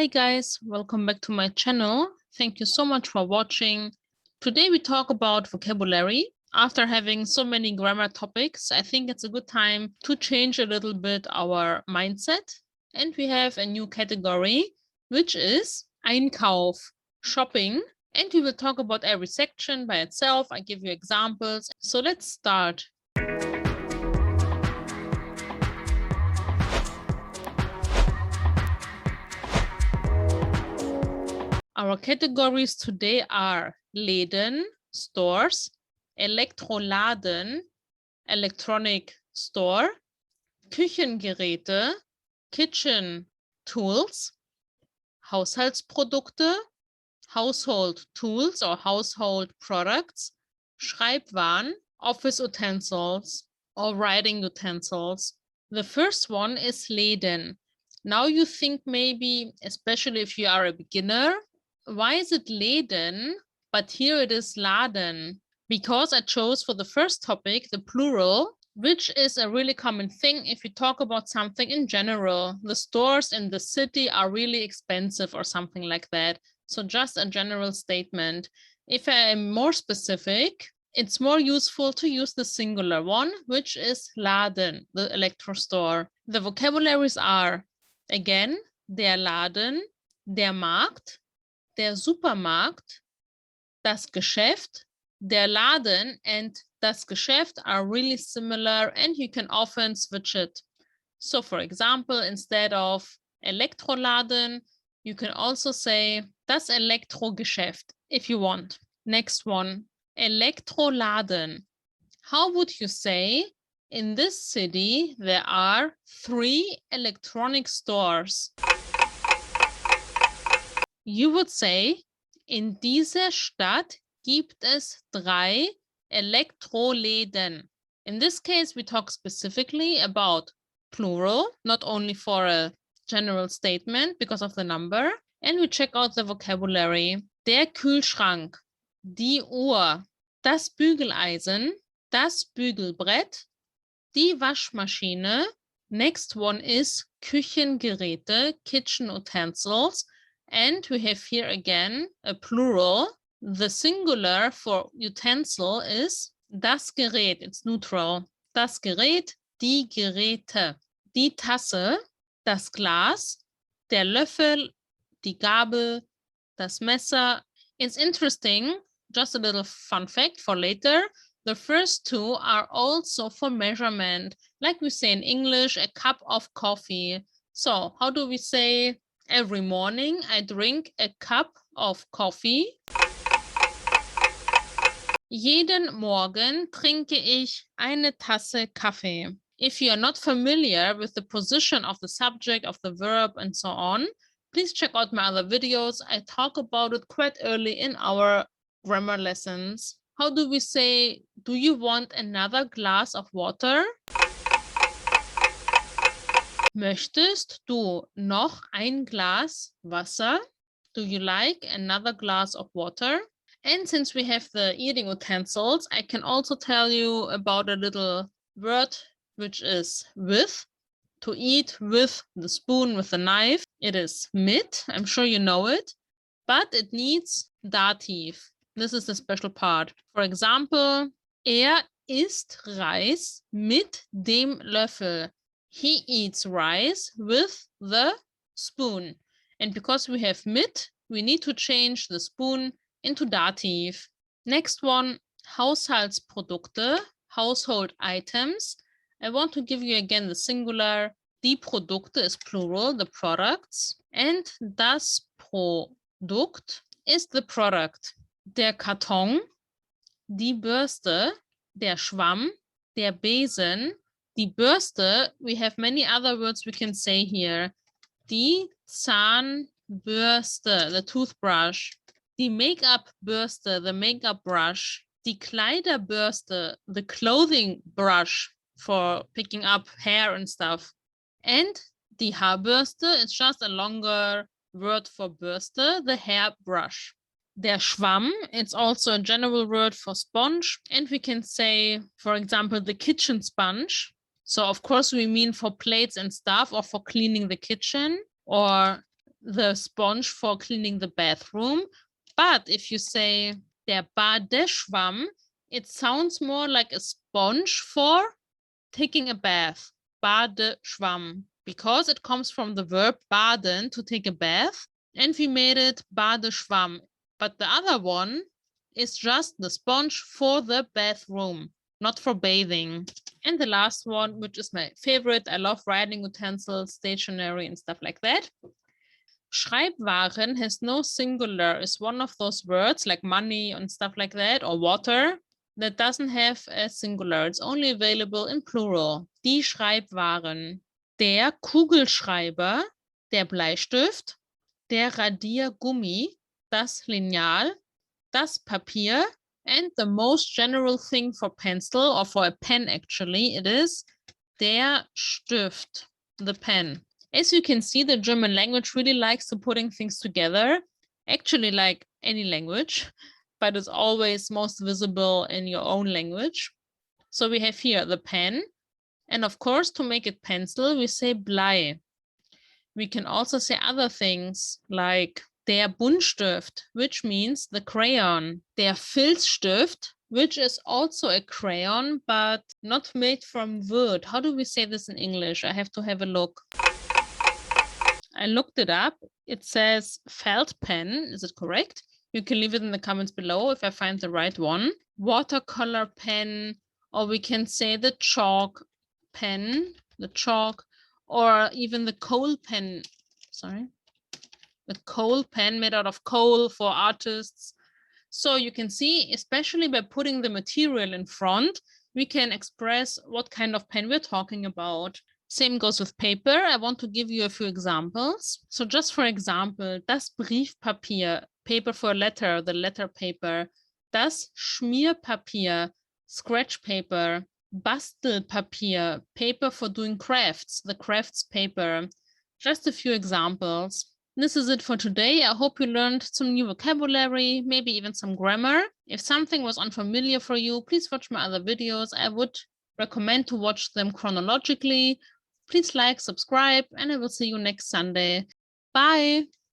Hi guys, welcome back to my channel. Thank you so much for watching. Today we talk about vocabulary. After having so many grammar topics, I think it's a good time to change a little bit our mindset. And we have a new category, which is Einkauf, shopping. And we will talk about every section by itself. I give you examples. So let's start. Our categories today are Läden, stores, Elektroladen, electronic store, Küchengeräte, kitchen tools, Haushaltsprodukte, household tools or household products, Schreibwaren, office utensils or writing utensils. The first one is Läden. Now you think maybe, especially if you are a beginner, why is it Läden, but here it is Laden? Because I chose for the first topic the plural, which is a really common thing if you talk about something in general. The stores in the city are really expensive or something like that. So just a general statement. If I am more specific, it's more useful to use the singular one, which is Laden, the electro store. The vocabularies are, again, der Laden, der Markt, der Supermarkt, das Geschäft, der Laden, and das Geschäft are really similar and you can often switch it. So for example, instead of Elektroladen, you can also say das Elektrogeschäft if you want. Next one, Elektroladen. How would you say in this city there are 3 electronic stores? You would say, in dieser Stadt gibt es 3 Elektroläden. In this case, we talk specifically about plural, not only for a general statement because of the number. And we check out the vocabulary. Der Kühlschrank, die Uhr, das Bügeleisen, das Bügelbrett, die Waschmaschine. Next one is Küchengeräte, kitchen utensils. And we have here again a plural. The singular for utensil is das Gerät. It's neutral. Das Gerät, die Geräte. Die Tasse, das Glas, der Löffel, die Gabel, das Messer. It's interesting, just a little fun fact for later. The first 2 are also for measurement. Like we say in English, a cup of coffee. So how do we say? Every morning I drink a cup of coffee. Jeden Morgen trinke ich eine Tasse Kaffee. If you are not familiar with the position of the subject, of the verb, and so on, please check out my other videos. I talk about it quite early in our grammar lessons. How do we say, do you want another glass of water? Möchtest du noch ein Glas Wasser? Do you like another glass of water? And since we have the eating utensils, I can also tell you about a little word which is with. To eat with the spoon, with the knife. It is mit. I'm sure you know it. But it needs dative. This is the special part. For example, isst Reis mit dem Löffel. He eats rice with the spoon. And because we have mit, we need to change the spoon into dative. Next one, Haushaltsprodukte, household items. I want to give you again the singular. Die Produkte is plural, the products. And das Produkt is the product. Der Karton, die Bürste, der Schwamm, der Besen. Die Bürste, we have many other words we can say here. Die Zahnbürste, the toothbrush. Die Make-up-Bürste, the makeup brush. Die Kleiderbürste, the clothing brush for picking up hair and stuff. And die Haarbürste is just a longer word for Bürste, the hair brush. Der Schwamm, it's also a general word for sponge. And we can say, for example, the kitchen sponge. So of course we mean for plates and stuff or for cleaning the kitchen. Or the sponge for cleaning the bathroom. But if you say der Badeschwamm, it sounds more like a sponge for taking a bath. Badeschwamm, because it comes from the verb baden, to take a bath, and we made it Badeschwamm. But the other one is just the sponge for the bathroom, not for bathing. And the last one, which is my favorite, I love writing utensils, stationery, and stuff like that. Schreibwaren has no singular. It's one of those words like money and stuff like that, or water, that doesn't have a singular. It's only available in plural. Die Schreibwaren. Der Kugelschreiber, der Bleistift, der Radiergummi, das Lineal, das Papier, and the most general thing for pencil, or for a pen actually, it is der Stift, the pen. As you can see, the German language really likes to putting things together, actually like any language, but it's always most visible in your own language. So we have here the pen, and of course, to make it pencil, we say Blei. We can also say other things like der Buntstift, which means the crayon, der Filzstift, which is also a crayon, but not made from wood. How do we say this in English? I have to have a look. I looked it up. It says felt pen. Is it correct? You can leave it in the comments below if I find the right one. Watercolor pen, or we can say the chalk pen, the chalk, or even the coal pen. Sorry. The coal pen made out of coal for artists. So you can see, especially by putting the material in front, we can express what kind of pen we're talking about. Same goes with paper. I want to give you a few examples. So just for example, das Briefpapier, paper for a letter, the letter paper. Das Schmierpapier, scratch paper. Bastelpapier, paper for doing crafts, the crafts paper. Just a few examples. This is it for today. I hope you learned some new vocabulary, maybe even some grammar. If something was unfamiliar for you, please watch my other videos. I would recommend to watch them chronologically. Please like, subscribe, and I will see you next Sunday. Bye.